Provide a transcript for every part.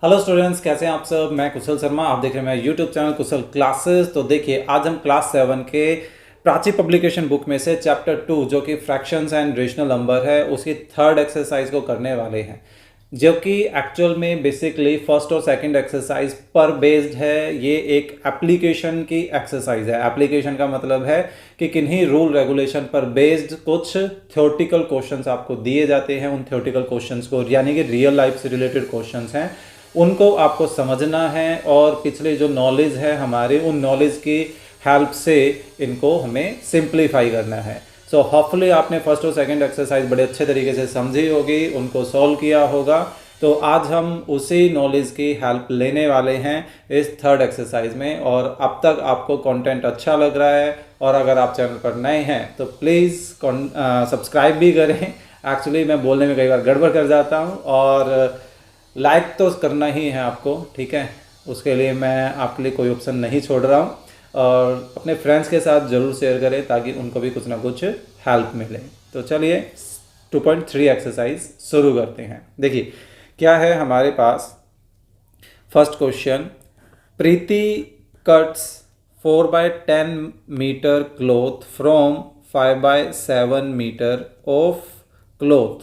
Hello students, कैसे हैं आप सब। मैं कुशल शर्मा, आप देख रहे हैं मेरा यूट्यूब चैनल कुशल क्लासेस। तो देखिए, आज हम क्लास 7 के प्राची पब्लिकेशन बुक में से चैप्टर 2 जो कि फ्रैक्शंस एंड रेशनल नंबर है, उसकी थर्ड एक्सरसाइज को करने वाले हैं, जो कि एक्चुअल में बेसिकली फर्स्ट और सेकंड एक्सरसाइज पर बेस्ड है। ये एक एप्लीकेशन की एक्सरसाइज है। एप्लीकेशन का मतलब है कि किन्हीं रूल रेगुलेशन पर बेस्ड कुछ थ्योरेटिकल क्वेश्चंस आपको दिए जाते हैं। उन थ्योरेटिकल क्वेश्चंस को, यानी कि रियल लाइफ से रिलेटेड क्वेश्चंस हैं, उनको आपको समझना है और पिछले जो नॉलेज है हमारे, उन नॉलेज की हेल्प से इनको हमें सिंप्लीफाई करना है। सो होपफुली आपने फर्स्ट और सेकंड एक्सरसाइज बड़े अच्छे तरीके से समझी होगी, उनको सॉल्व किया होगा। तो आज हम उसी नॉलेज की हेल्प लेने वाले हैं इस थर्ड एक्सरसाइज में। और अब तक आपको कंटेंट अच्छा लग रहा है, और अगर आप चैनल पर नए हैं तो प्लीज़ सब्सक्राइब भी करें। एक्चुअली मैं बोलने में कई बार गड़बड़ कर जाता हूँ, और लाइक तो करना ही है आपको, ठीक है। उसके लिए मैं आपके लिए कोई ऑप्शन नहीं छोड़ रहा हूँ, और अपने फ्रेंड्स के साथ ज़रूर शेयर करें ताकि उनको भी कुछ ना कुछ हेल्प मिले। तो चलिए 2.3 एक्सरसाइज शुरू करते हैं। देखिए क्या है हमारे पास। First question, Preeti cuts 4/10 metre cloth from 5/7 metre of cloth.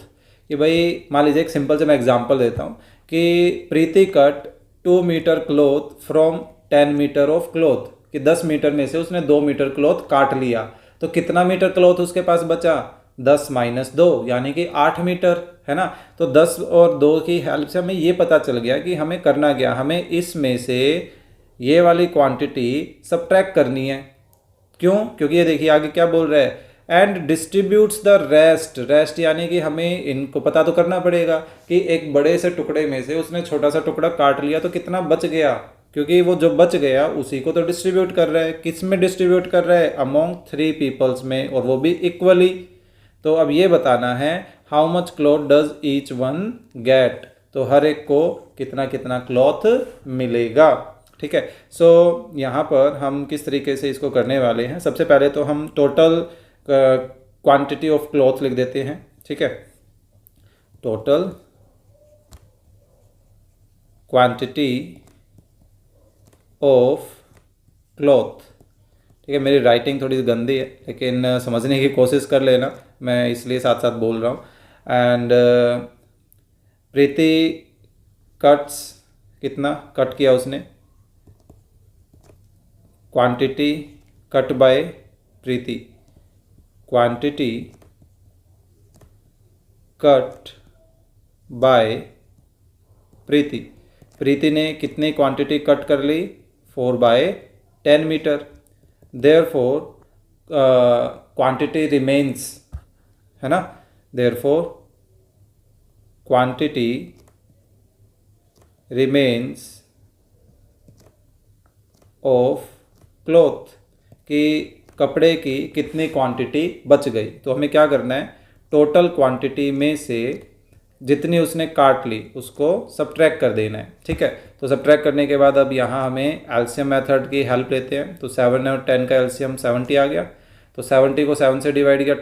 कि भाई मान लीजिए, एक सिंपल से मैं एग्जांपल देता हूँ कि Preeti cut 2 metre cloth from 10 metre of cloth, कि 10 मीटर में से उसने 2 मीटर क्लॉथ काट लिया, तो कितना मीटर क्लॉथ उसके पास बचा? 10 - 2 यानी कि 8 मीटर, है ना। तो 10 और 2 की हेल्प से हमें ये पता चल गया कि हमें करना क्या, हमें इसमें से ये वाली क्वांटिटी सबट्रैक्ट करनी है। क्यों? क्योंकि ये देखिए आगे क्या बोल रहा है, and distributes the rest. Rest यानी कि हमें इनको पता तो करना पड़ेगा कि एक बड़े से टुकड़े में से उसने छोटा सा टुकड़ा काट लिया तो कितना बच गया, क्योंकि वो जो बच गया उसी को तो डिस्ट्रीब्यूट कर रहा है। किस में डिस्ट्रीब्यूट कर रहा है? अमोंग 3 पीपल्स में, और वो भी इक्वली। तो अब ये बताना है how much cloth does each one get, तो हर एक को कितना कितना क्लॉथ मिलेगा, ठीक है। सो यहाँ पर हम किस तरीके से इसको करने वाले हैं, सबसे पहले तो हम टोटल क्वांटिटी ऑफ क्लॉथ लिख देते हैं, ठीक है। टोटल क्वांटिटी ऑफ क्लॉथ, ठीक है। मेरी राइटिंग थोड़ी गंदी है, लेकिन समझने की कोशिश कर लेना, मैं इसलिए साथ साथ बोल रहा हूँ। एंड प्रीति कट्स, कितना कट किया उसने? Quantity cut by Preeti, quantity cut by Preeti. Preeti ने कितनी क्वांटिटी कट कर ली? 4/10 मीटर। देयरफॉर क्वांटिटी रिमेन्स, है ना। Therefore quantity remains of cloth, कि कपड़े की कितनी क्वांटिटी बच गई। तो हमें क्या करना है, टोटल क्वांटिटी में से जितनी उसने काट ली उसको सब्ट्रैक्ट कर देना है, ठीक है। तो सब्ट्रैक्ट करने के बाद अब यहाँ हमें एलसीएम मेथड की हेल्प लेते हैं। तो 7 और 10 का एलसीएम 70 आ गया, तो 70 को 7 से डिवाइड किया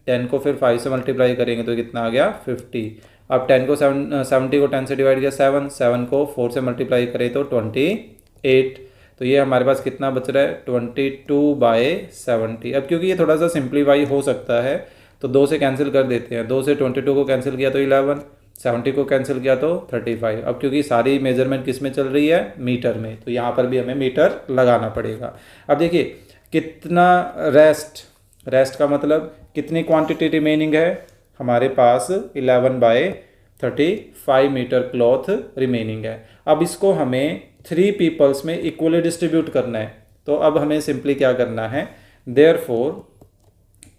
10 को फिर 5 से मल्टीप्लाई करेंगे तो कितना आ गया? 50। अब 10 को 70 को 10 से डिवाइड किया 7 को 4 से मल्टीप्लाई करें तो 28। तो ये हमारे पास कितना बच रहा है? 22/70। अब क्योंकि ये थोड़ा सा सिंप्लीफाई हो सकता है तो 2 से कैंसिल कर देते हैं। 2 से 22 को कैंसिल किया तो 11, 70 को कैंसिल किया तो 35। अब क्योंकि सारी मेजरमेंट किस में चल रही है? मीटर में, तो यहाँ पर भी हमें मीटर लगाना पड़ेगा। अब देखिए कितना रेस्ट का मतलब कितनी क्वांटिटी रिमेनिंग है हमारे पास? 11/35 मीटर क्लॉथ रिमेनिंग है। अब इसको हमें 3 पीपल्स में इक्वली डिस्ट्रीब्यूट करना है। तो अब हमें सिंपली क्या करना है, therefore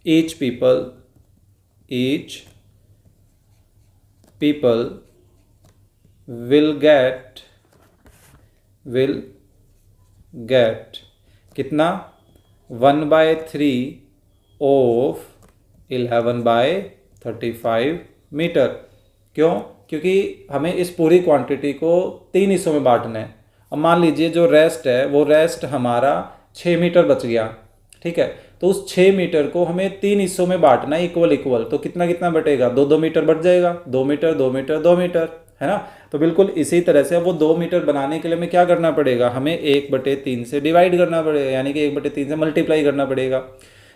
each people will get कितना? 1/3 ऑफ 11/35 मीटर। क्यों? क्योंकि हमें इस पूरी क्वांटिटी को 3 हिस्सों में बांटना है। अब मान लीजिए जो रेस्ट है वो रेस्ट हमारा 6 मीटर बच गया, ठीक है। तो उस 6 मीटर को हमें 3 हिस्सों में बांटना है, इक्वल। तो कितना कितना बटेगा? 2-2 मीटर बट जाएगा, 2 मीटर 2 मीटर 2 मीटर, है ना। तो बिल्कुल इसी तरह से वो 2 मीटर बनाने के लिए हमें क्या करना पड़ेगा, हमें 1/3 से डिवाइड करना पड़ेगा, यानी कि 1/3 से मल्टीप्लाई करना पड़ेगा।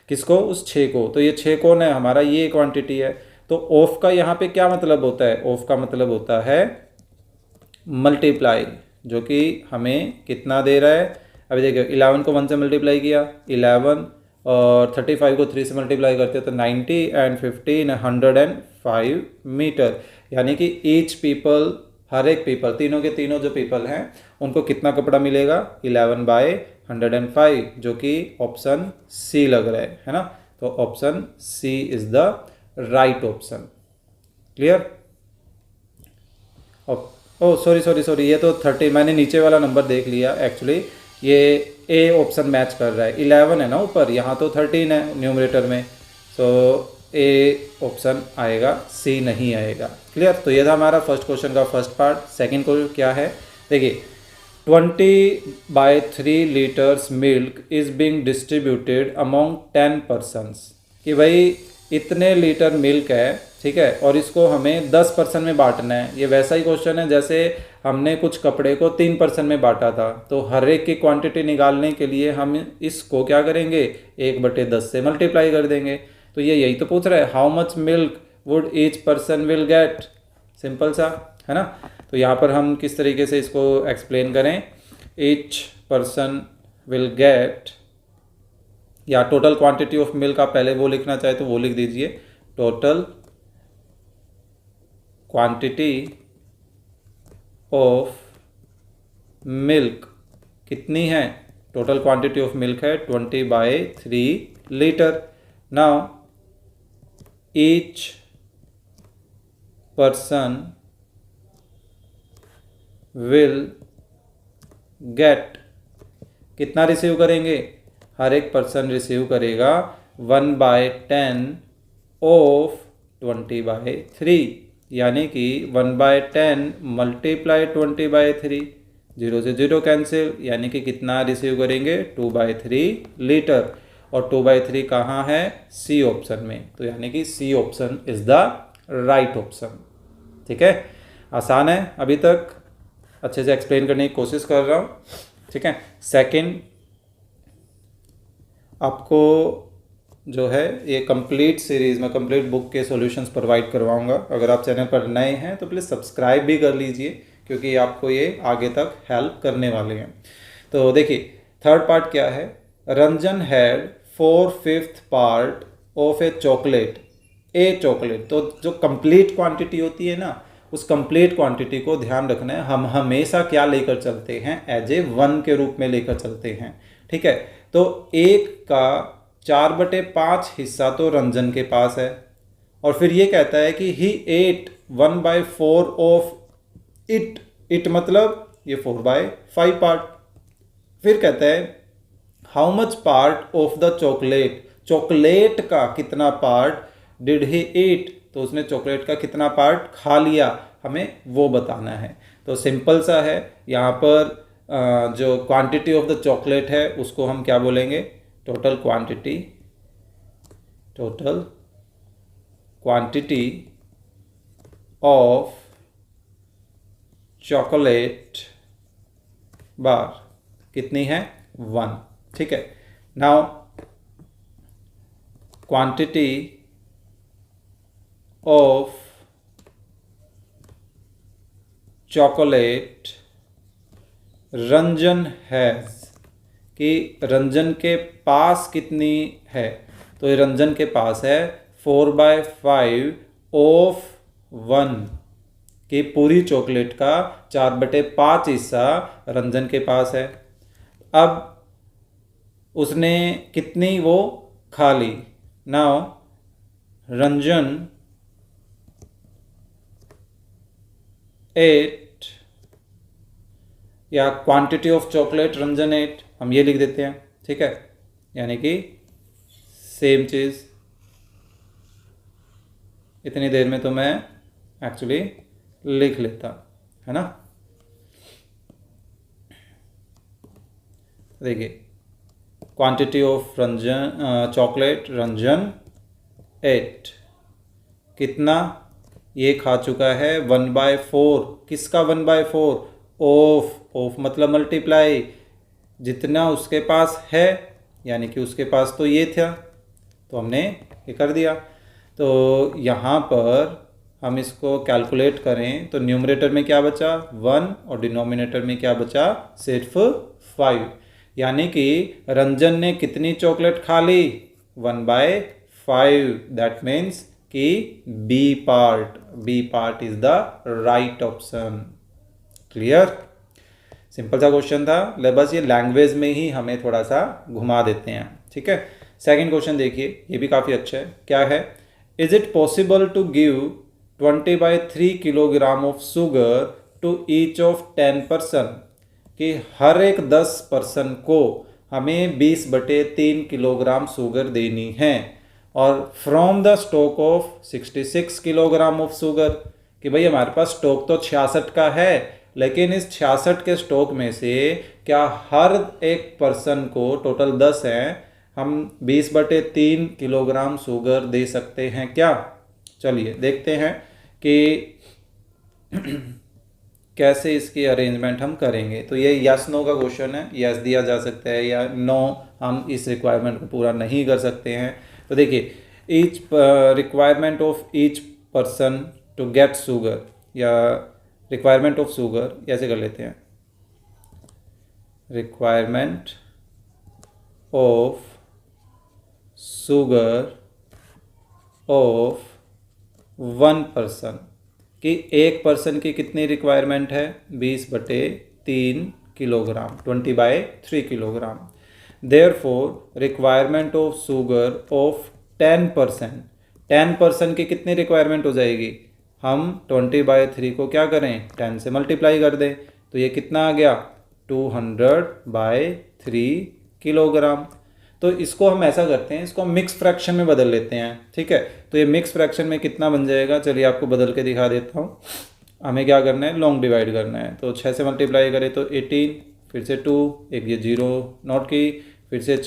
किसको, उस 6 को। तो ये 6 कौन है, हमारा ये क्वांटिटी है। तो ऑफ का यहाँ पे क्या मतलब होता है, ऑफ का मतलब होता है मल्टीप्लाई, जो कि हमें कितना दे रहा है। अभी देखिए 11 को 1 से मल्टीप्लाई किया 11, और 35 को 3 से मल्टीप्लाई करते हैं तो 90, एंड 15 105 मीटर। यानी कि ईच पीपल, हर एक पीपल, तीनों के तीनों जो पीपल हैं उनको कितना कपड़ा मिलेगा, 11/105, जो कि ऑप्शन सी लग रहा है ना। तो option C is the right option. Clear. Oh sorry, ये तो 30, मैंने नीचे वाला नंबर देख लिया एक्चुअली। ये ए ऑप्शन मैच कर रहा है, 11 है ना ऊपर, यहाँ तो 13 है न्यूमरेटर में। सो ए ऑप्शन आएगा, सी नहीं आएगा। क्लियर। तो ये था हमारा फर्स्ट क्वेश्चन का फर्स्ट पार्ट। सेकंड क्वेश्चन क्या है, देखिए 20/3 litres milk is being distributed among 10 persons. कि भाई इतने लीटर मिल्क है, ठीक है, और इसको हमें 10 पर्सन में बांटना है। ये वैसा ही क्वेश्चन है जैसे हमने कुछ कपड़े को 3 पर्सन में बांटा था। तो हर एक की क्वांटिटी निकालने के लिए हम इसको क्या करेंगे, 1/10 से मल्टीप्लाई कर देंगे। तो ये यही तो पूछ रहा है, how much milk would each person will get. Simple सा है ना। तो यहाँ पर हम किस तरीके से इसको एक्सप्लेन करें, ईच पर्सन विल गेट, या टोटल क्वांटिटी ऑफ मिल्क आप पहले वो लिखना चाहे तो वो लिख दीजिए, टोटल क्वांटिटी ऑफ मिल्क कितनी है, टोटल क्वांटिटी ऑफ मिल्क है 20/3 litre. Now each person will get, कितना रिसीव करेंगे, हर एक पर्सन रिसीव करेगा 1/10 ऑफ 20/3, यानी कि 1/10 मल्टीप्लाई 20/3, 0 से 0 कैंसिल, यानी कि कितना रिसीव करेंगे 2/3 लीटर। और 2/3 कहाँ है, सी ऑप्शन में। तो यानी कि C option is the right option. ठीक है, आसान है, अभी तक अच्छे से एक्सप्लेन करने की कोशिश कर रहा हूँ। ठीक है। सेकंड, आपको जो है ये कंप्लीट सीरीज़ में कंप्लीट बुक के सॉल्यूशंस प्रोवाइड करवाऊंगा। अगर आप चैनल पर नए हैं तो प्लीज़ सब्सक्राइब भी कर लीजिए, क्योंकि आपको ये आगे तक हेल्प करने वाले हैं। तो देखिए थर्ड पार्ट क्या है, Ranjan had 4/5 part of A chocolate, A chocolate. तो जो कंप्लीट क्वांटिटी होती है ना, उस कंप्लीट क्वांटिटी को ध्यान रखना है, हम हमेशा क्या लेकर चलते हैं, एज ए 1 के रूप में लेकर चलते हैं। ठीक है। तो एक का 4/5 हिस्सा तो रंजन के पास है, और फिर ये कहता है कि ही एट 1/4 ऑफ इट, इट मतलब ये 4/5 पार्ट। फिर कहता है how much part of the chocolate, chocolate का कितना पार्ट डिड ही ईट, तो उसने चॉकलेट का कितना पार्ट खा लिया, हमें वो बताना है। तो सिंपल सा है, यहाँ पर जो क्वांटिटी ऑफ द चॉकलेट है उसको हम क्या बोलेंगे, total quantity, total quantity of chocolate bar कितनी है, 1। ठीक है। Now quantity of chocolate Ranjan has, कि रंजन के पास कितनी है, तो ये रंजन के पास है 4/5 ऑफ 1, कि पूरी चॉकलेट का 4/5 हिस्सा रंजन के पास है। अब उसने कितनी वो खा ली। नाउ रंजन एट, या quantity of chocolate Ranjan ate, हम ये लिख देते हैं। ठीक है, यानी कि सेम चीज़। इतनी देर में तो मैं एक्चुअली लिख लेता, है ना। देखिए quantity of Ranjan chocolate Ranjan ate, कितना ये खा चुका है 1/4। किसका 1/4? ऑफ मतलब मल्टीप्लाई, जितना उसके पास है, यानी कि उसके पास तो ये था तो हमने ये कर दिया। तो यहाँ पर हम इसको कैलकुलेट करें तो न्यूमरेटर में क्या बचा 1 और डिनोमिनेटर में क्या बचा सिर्फ 5। यानी कि रंजन ने कितनी चॉकलेट खा ली 1/5। दैट मीन्स कि B part is the right option. Clear? Simple सा क्वेश्चन था, बस ये लैंग्वेज में ही हमें थोड़ा सा घुमा देते हैं। ठीक है, सेकंड क्वेश्चन देखिए, ये भी काफ़ी अच्छा है। क्या है? Is it possible to give 20/3 kilogram of sugar to each of 10 person, कि हर एक 10 पर्सन को हमें 20/3 किलोग्राम शुगर देनी है, और from the stock of 66 kilogram of sugar, कि भाई हमारे पास स्टॉक तो 66 का है, लेकिन इस 66 के स्टॉक में से क्या हर एक पर्सन को, टोटल 10 हैं, हम 20/3 किलोग्राम शुगर दे सकते हैं क्या? चलिए देखते हैं कि कैसे इसकी अरेंजमेंट हम करेंगे। तो ये यस नो का क्वेश्चन है, यस दिया जा सकता है या नो हम इस रिक्वायरमेंट को पूरा नहीं कर सकते हैं। तो देखिए, each requirement of each person to get sugar, या रिक्वायरमेंट ऑफ शुगर ऐसे कर लेते हैं, requirement of sugar of 1 person, कि एक पर्सन की कितनी रिक्वायरमेंट है 20/3 kilogram, 20/3 kilogram. Therefore requirement of sugar of 10%, 10% की कितनी रिक्वायरमेंट हो जाएगी, हम 20/3 को क्या करें 10 से मल्टीप्लाई कर दें, तो ये कितना आ गया 200/3 किलोग्राम। तो इसको हम ऐसा करते हैं, इसको हम मिक्स फ्रैक्शन में बदल लेते हैं। ठीक है, तो ये मिक्स फ्रैक्शन में कितना बन जाएगा, चलिए आपको बदल के दिखा देता हूँ। हमें क्या करना है, लॉन्ग डिवाइड करना है। तो 6 से मल्टीप्लाई करें तो 18, फिर से 2, एक ये 0 नोट की, फिर से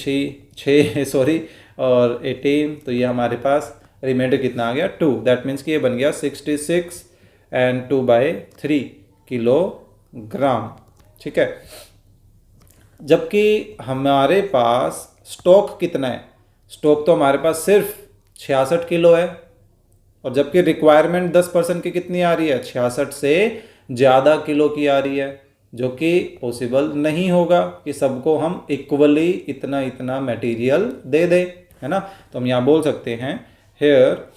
6 सॉरी, और 18, तो ये हमारे पास रिमाइंडर कितना आ गया 2। दैट मीन्स कि ये बन गया 66 एंड 2/3 किलोग्राम। ठीक है, जबकि हमारे पास स्टॉक कितना है, स्टॉक तो हमारे पास सिर्फ 66 किलो है, और जबकि रिक्वायरमेंट 10% की कितनी आ रही है 66 से ज़्यादा किलो की आ रही है, जो कि पॉसिबल नहीं होगा कि सबको हम इक्वली इतना इतना मटेरियल दे दें, है ना। तो हम यहाँ बोल सकते हैं here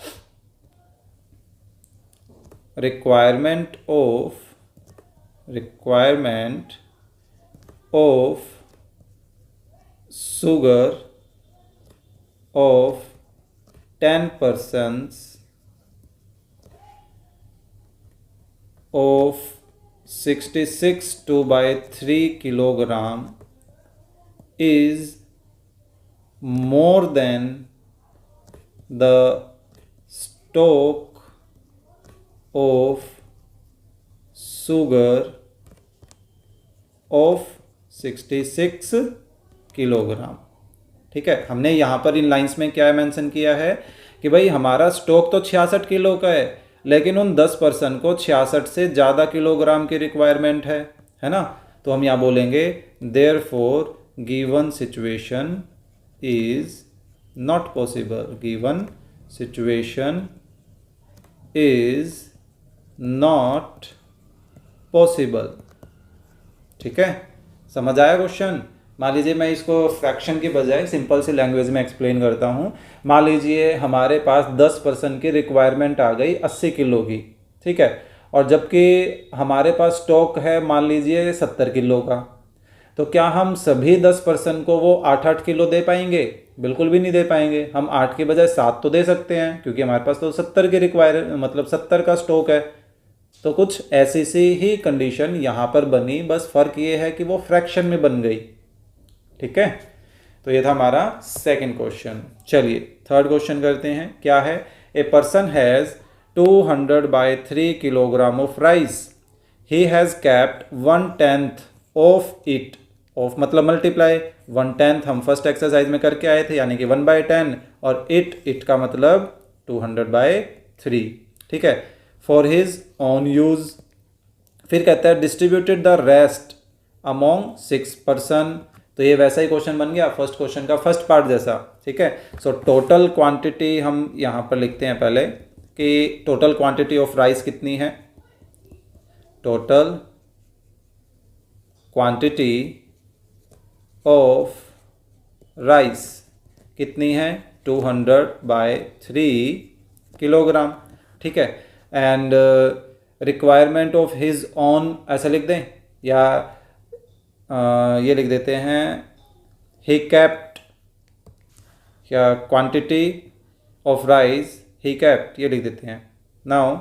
requirement of sugar of 10 persons of 66 2/3 kilogram is more than the stock of sugar of 66 kilogram. ठीक है, हमने यहाँ पर इन लाइंस में क्या मेंशन किया है कि भाई हमारा स्टॉक तो 66 किलो का है, लेकिन उन 10 पर्सन को 66 से ज़्यादा किलोग्राम की रिक्वायरमेंट है ना। तो हम यहाँ बोलेंगे therefore given situation is not possible, given situation is not possible. ठीक है, समझ आया क्वेश्चन। मान लीजिए मैं इसको फ्रैक्शन की बजाय सिंपल सी लैंग्वेज में एक्सप्लेन करता हूँ। मान लीजिए हमारे पास 10 पर्सन की रिक्वायरमेंट आ गई 80 किलो की, ठीक है, और जबकि हमारे पास स्टॉक है मान लीजिए 70 किलो का, तो क्या हम सभी 10 पर्सन को वो 8-8 किलो दे पाएंगे? बिल्कुल भी नहीं दे पाएंगे। हम 8 के बजाय 7 तो दे सकते हैं, क्योंकि हमारे पास तो 70 की मतलब 70 का स्टॉक है। तो कुछ ऐसी सी ही कंडीशन यहाँ पर बनी, बस फ़र्क ये है कि वो फ्रैक्शन में बन गई। ठीक है, तो ये था हमारा सेकंड क्वेश्चन। चलिए थर्ड क्वेश्चन करते हैं। क्या है? A person has 200/3 kilogram of rice, he has kept 1/10 of it, of मतलब मल्टीप्लाई, 1/10 हम फर्स्ट एक्सरसाइज में करके आए थे, यानी कि 1/10, और इट का मतलब 200/3। ठीक है, फॉर हिज ओन यूज़। फिर कहता है distributed the rest among 6 person. तो ये वैसा ही क्वेश्चन बन गया फर्स्ट क्वेश्चन का फर्स्ट पार्ट जैसा, ठीक है। सो टोटल क्वांटिटी हम यहाँ पर लिखते हैं पहले कि टोटल क्वांटिटी ऑफ राइस कितनी है। टोटल क्वांटिटी ऑफ राइस कितनी है 200/3 किलोग्राम, ठीक है। And requirement of his on ऐसा लिख दें या ये लिख देते हैं ही केप्ट या quantity of rice he kept, ये लिख देते हैं। Now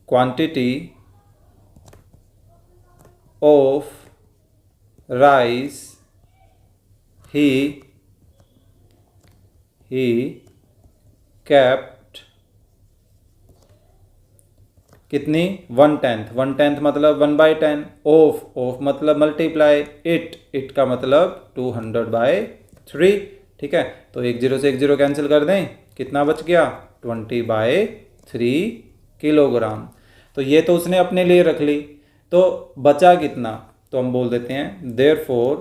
quantity of rice he kept कितनी 1/10, 1/10 मतलब 1/10 ऑफ मतलब मल्टीप्लाई इट का मतलब 200/3, ठीक है। तो 1 0 से 1 0 कैंसिल कर दें, कितना बच गया 20/3 किलोग्राम। तो ये तो उसने अपने लिए रख ली, तो बचा कितना, तो हम बोल देते हैं देयरफॉर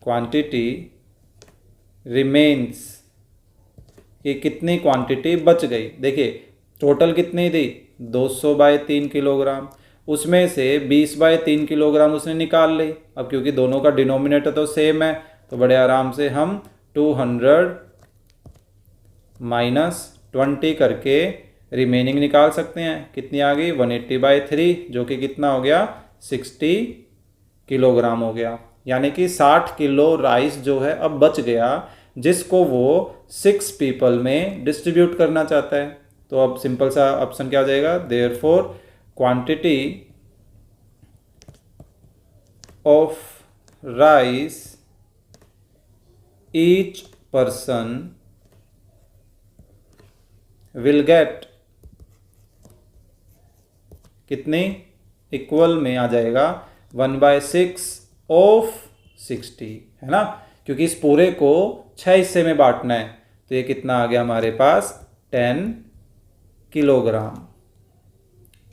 क्वांटिटी रिमेन्स, कि कितनी क्वांटिटी बच गई। देखिए टोटल कितनी थी 200/3 किलोग्राम, उसमें से 20/3 किलोग्राम उसने निकाल ली। अब क्योंकि दोनों का डिनोमिनेटर तो सेम है तो बड़े आराम से हम 200 - 20 करके रिमेनिंग निकाल सकते हैं। कितनी आ गई 180/3, जो कि कितना हो गया 60 किलोग्राम हो गया। यानी कि 60 किलो राइस जो है अब बच गया, जिसको वो 6 पीपल में डिस्ट्रीब्यूट करना चाहता है। तो अब सिंपल सा ऑप्शन क्या आ जाएगा, therefore quantity of rice each person will get कितनी इक्वल में आ जाएगा 1/6 ऑफ 60, है ना, क्योंकि इस पूरे को 6 हिस्से में बांटना है। तो ये कितना आ गया हमारे पास 10 किलोग्राम।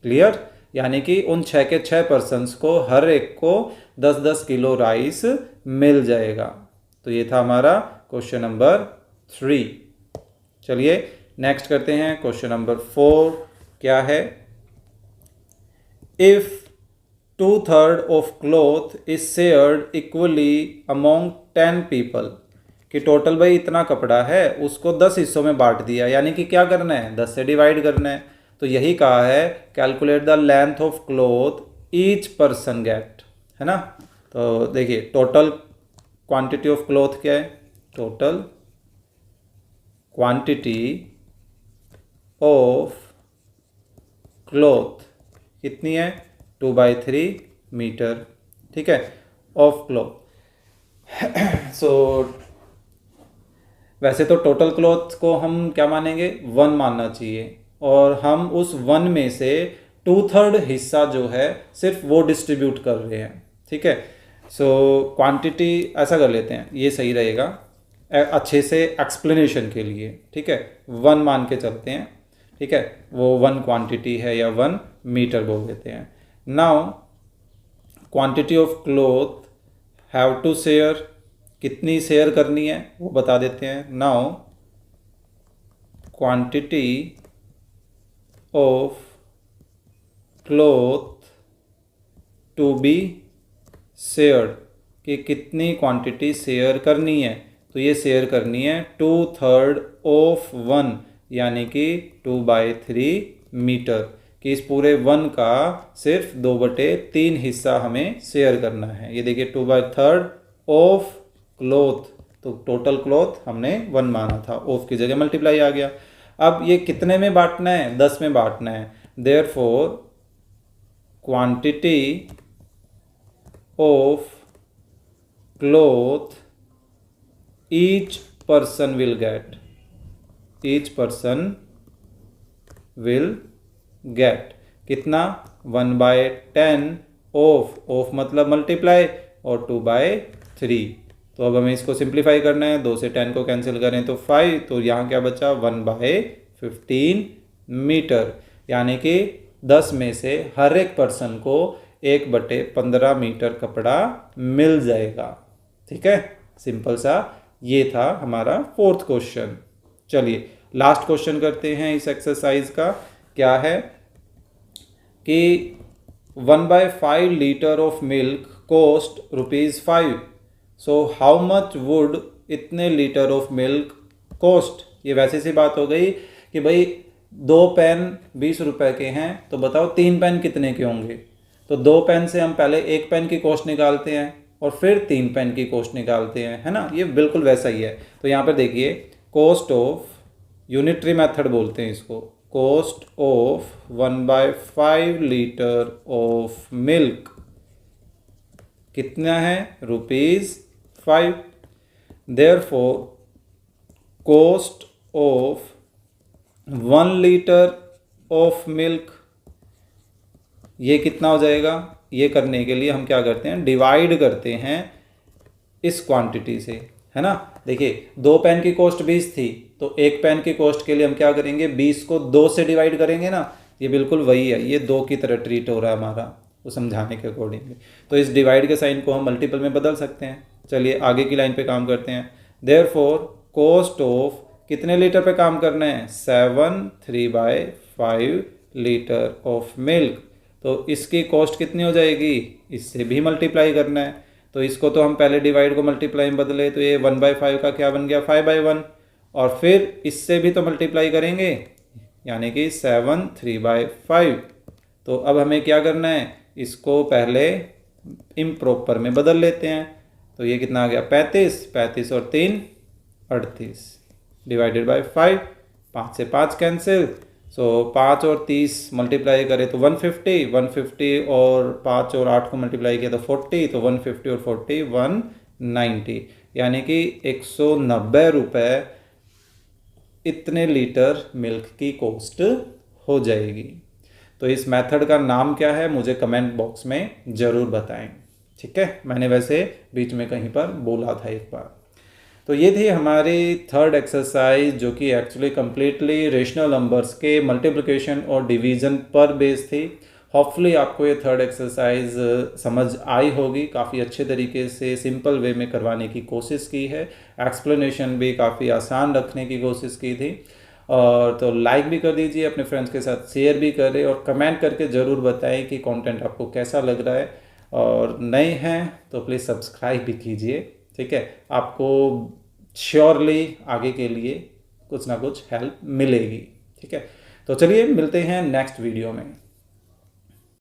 क्लियर, यानी कि उन 6 के 6 पर्सन्स को हर एक को 10-10 किलो राइस मिल जाएगा। तो ये था हमारा क्वेश्चन नंबर 3। चलिए नेक्स्ट करते हैं क्वेश्चन नंबर 4। क्या है, if 2/3 of cloth is shared equally among 10 people, कि टोटल भाई इतना कपड़ा है उसको 10 हिस्सों में बांट दिया, यानी कि क्या करना है 10 से डिवाइड करना है। तो यही कहा है calculate the length of cloth each person get, है ना। तो देखिए टोटल क्वांटिटी ऑफ क्लॉथ क्या है, टोटल क्वांटिटी ऑफ क्लॉथ कितनी है 2/3 मीटर, ठीक है, ऑफ क्लॉथ। सो वैसे तो टोटल क्लॉथ को हम क्या मानेंगे 1 मानना चाहिए, और हम उस 1 में से 2/3 हिस्सा जो है सिर्फ वो डिस्ट्रीब्यूट कर रहे हैं, ठीक है। सो क्वांटिटी ऐसा कर लेते हैं, ये सही रहेगा अच्छे से एक्सप्लेनेशन के लिए, ठीक है। 1 मान के चलते हैं, ठीक है, वो 1 क्वांटिटी है या 1 मीटर बोल देते हैं। Now quantity of cloth have to share, कितनी शेयर करनी है वो बता देते हैं। Now quantity of cloth to be shared, कि कितनी क्वांटिटी शेयर करनी है, तो ये शेयर करनी है 2/3 ऑफ 1, यानी कि 2/3 मीटर, कि इस पूरे 1 का सिर्फ 2/3 हिस्सा हमें शेयर करना है। ये देखिए 2/3 ऑफ क्लॉथ, तो टोटल क्लॉथ हमने 1 माना था, ऑफ की जगह मल्टीप्लाई आ गया। अब ये कितने में बांटना है 10 में बांटना है, therefore quantity of cloth each person will get, each person will get कितना 1/10 ऑफ मतलब मल्टीप्लाई और 2/3, तो अब हमें इसको सिंप्लीफाई करना है, 2 से 10 को कैंसिल करें तो 5, तो यहाँ क्या बचा 1/15 मीटर, यानी कि 10 में से हर एक पर्सन को 1/15 मीटर कपड़ा मिल जाएगा। ठीक है, सिंपल सा ये था हमारा 4th क्वेश्चन। चलिए लास्ट क्वेश्चन करते हैं इस एक्सरसाइज का। क्या है कि 1/5 litre of milk cost ₹5, so how much would इतने लीटर ऑफ मिल्क कॉस्ट। ये वैसी सी बात हो गई कि भाई 2 पेन 20 रुपए के हैं, तो बताओ 3 पेन कितने के होंगे। तो 2 पेन से हम पहले 1 पेन की कॉस्ट निकालते हैं और फिर 3 पेन की कॉस्ट निकालते हैं, है ना। ये बिल्कुल वैसा ही है। तो यहाँ पर देखिए कॉस्ट ऑफ यूनिटरी मेथड बोलते हैं इसको, cost of 1/5 litre of milk कितना है ₹5। Therefore cost of 1 litre of milk ये कितना हो जाएगा। ये करने के लिए हम क्या करते हैं, डिवाइड करते हैं इस क्वांटिटी से, है ना। देखिए 2 पेन की कॉस्ट 20 थी, तो 1 पेन की कॉस्ट के लिए हम क्या करेंगे, 20 को 2 से डिवाइड करेंगे ना। ये बिल्कुल वही है, ये 2 की तरह ट्रीट हो रहा है हमारा, वो समझाने के अकॉर्डिंगली। तो इस डिवाइड के साइन को हम मल्टीपल में बदल सकते हैं। चलिए आगे की लाइन पे काम करते हैं। देयरफॉर कॉस्ट ऑफ कितने लीटर पे काम करना है, 7 3/5 लीटर ऑफ मिल्क। तो इसकी कॉस्ट कितनी हो जाएगी, इससे भी मल्टीप्लाई करना है। तो इसको तो हम पहले डिवाइड को मल्टीप्लाई में बदले, तो ये 1/5 का क्या बन गया 5/1, और फिर इससे भी तो मल्टीप्लाई करेंगे, यानी कि 7 3/5। तो अब हमें क्या करना है, इसको पहले इम्प्रॉपर में बदल लेते हैं। तो ये कितना आ गया 35 और 3 38 डिवाइडेड बाय 5, 5 से 5 कैंसिल, सो 5 और 30 मल्टीप्लाई करें तो 150 और 5 और 8 को मल्टीप्लाई किया तो 40, तो 150 और 40 190, यानी कि 190 रुपये इतने लीटर मिल्क की कॉस्ट हो जाएगी। तो इस मेथड का नाम क्या है मुझे कमेंट बॉक्स में ज़रूर बताएं। ठीक है, मैंने वैसे बीच में कहीं पर बोला था एक बार। तो ये थी हमारी 3rd एक्सरसाइज, जो कि एक्चुअली कम्प्लीटली रेशनल नंबर्स के मल्टीप्लिकेशन और डिवीज़न पर बेस थी। होपफुली आपको ये 3rd एक्सरसाइज समझ आई होगी। काफ़ी अच्छे तरीके से सिंपल वे में करवाने की कोशिश की है, एक्सप्लेनेशन भी काफ़ी आसान रखने की कोशिश की थी। और तो लाइक भी कर दीजिए, अपने फ्रेंड्स के साथ शेयर भी करें, और कमेंट करके ज़रूर बताएं कि कंटेंट आपको कैसा लग रहा है। और नए हैं तो प्लीज़ सब्सक्राइब भी कीजिए। ठीक है, आपको श्योरली आगे के लिए कुछ ना कुछ हेल्प मिलेगी। ठीक है, तो चलिए मिलते हैं नेक्स्ट वीडियो में।